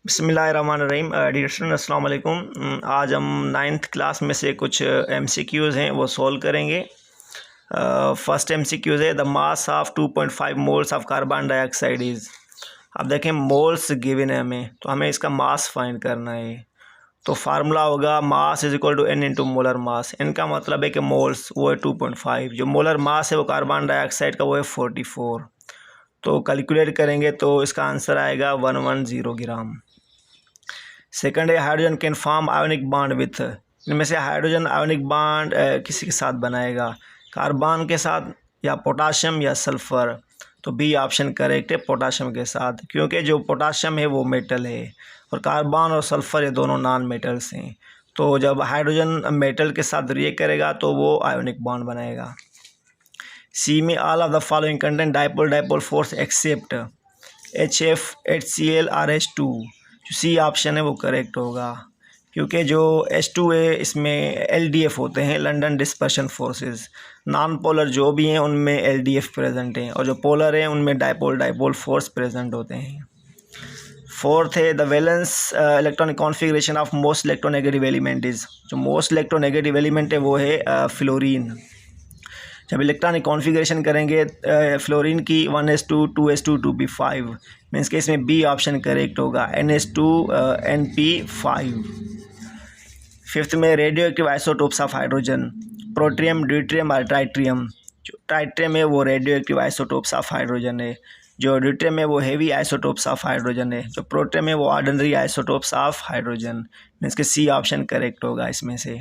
बिस्मिल्लाहिर्रहमानिर्रहीम। Dear student अस्सलाम वालेकुम। आज हम 9th क्लास में से कुछ MCQs हैं वो सॉल्व करेंगे। फर्स्ट MCQs है the mass of 2.5 moles of carbon dioxide is. अब देखें मोल्स गिवन है हमें, तो हमें इसका मास फाइंड करना है। तो फार्मूला होगा mass is equal to N into molar mass. N का मतलब है कि मोल्स वो है 2.5, जो मोलर मास है वो कार्बन डाइऑक्साइड का वो है 44। तो कैलकुलेट करेंगे तो इसका आंसर आएगा 110 ग्राम। सेकंड है hydrogen can form ionic bond with. इनमें से हाइड्रोजन आयोनिक बॉन्ड किसी के साथ बनाएगा, कार्बन के साथ या पोटाशियम या सल्फ़र। तो बी ऑप्शन करेक्ट है, पोटाशियम के साथ, क्योंकि जो पोटाशियम है वो मेटल है और कार्बन और सल्फ़र ये दोनों नॉन मेटल्स हैं। तो जब हाइड्रोजन मेटल के साथ रिएक्ट करेगा तो वो आयोनिक बॉन्ड बनाएगा। सी में all of the following content dipole dipole force except HF HCl RH2। जो सी ऑप्शन है वो करेक्ट होगा, क्योंकि जो H2 है इसमें LDF होते हैं, London dispersion forces. Non polar जो भी हैं उनमें LDF प्रेजेंट हैं और जो पोलर हैं उनमें डाइपोल डाइपोल फोर्स प्रेजेंट होते हैं। फोर्थ है the valence electronic configuration of most electronegative element is. जो मोस्ट इलेक्ट्रोनेगेटिव एलिमेंट है वो है फ्लोरीन। जब इलेक्ट्रॉनिक कॉन्फ़िगरेशन करेंगे फ्लोरीन की 1s2 2s2 2p5 मीन्स के इसमें बी ऑप्शन करेक्ट होगा, NS2 NP5। फिफ्थ में radioactive isotopes of hydrogen protium deuterium और ट्राइट्रियम। जो ट्राइट्रियम है वो radioactive isotopes of hydrogen है, जो ड्यूट्रियम है वो हेवी आइसोटोप्स ऑफ हाइड्रोजन है, जो प्रोट्रियम है वो ordinary isotopes of hydrogen. Means के सी ऑप्शन करेक्ट होगा इसमें से।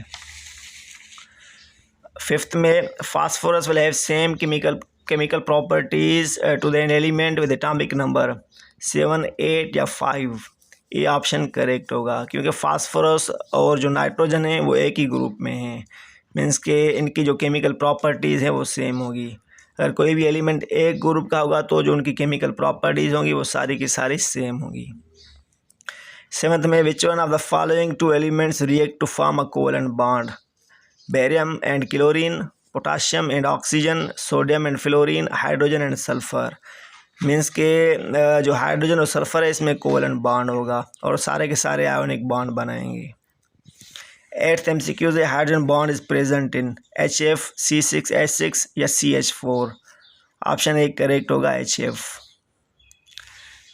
फिफ्थ में phosphorus will have same chemical properties to the element with atomic number 7 8 या 5। ये ऑप्शन करेक्ट होगा, क्योंकि फास्फोरस और जो नाइट्रोजन है वो एक ही ग्रुप में हैं। मीन्स के इनकी जो केमिकल प्रॉपर्टीज़ है वो सेम होगी। अगर कोई भी एलिमेंट एक ग्रुप का होगा तो जो उनकी केमिकल प्रॉपर्टीज़ होंगी वो सारी की सारी सेम होगी। सेवंथ में which one of the following two elements react to form a covalent bond barium and chlorine, potassium and oxygen, sodium and fluorine, hydrogen and sulfur। Means के जो हाइड्रोजन और सल्फ़र है इसमें कोवेलेंट बॉन्ड होगा और सारे के सारे आयोनिक बॉन्ड बनाएंगे। एट्थ MCQ है hydrogen bond is present in HF C6H6 या CH4। ऑप्शन ए करेक्ट होगा HF।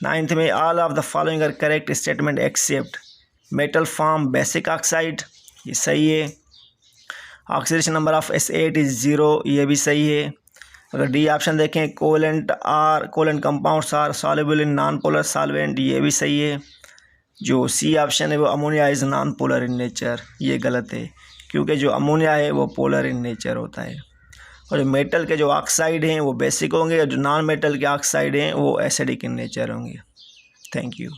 नाइन्थ में all of the following are correct statement except metal form basic oxide, ये सही है। Oxidation number of S8 is 0, ये भी सही है। अगर डी ऑप्शन देखें covalent compounds are soluble in non polar solvent, ये भी सही है। जो सी ऑप्शन है वो ammonia is non polar in nature, ये गलत है, क्योंकि जो अमोनिया है वो पोलर इन नेचर होता है। और जो मेटल के जो ऑक्साइड हैं वो बेसिक होंगे और जो नॉन मेटल के ऑक्साइड हैं वो एसिडिक इन नेचर होंगे। Thank you.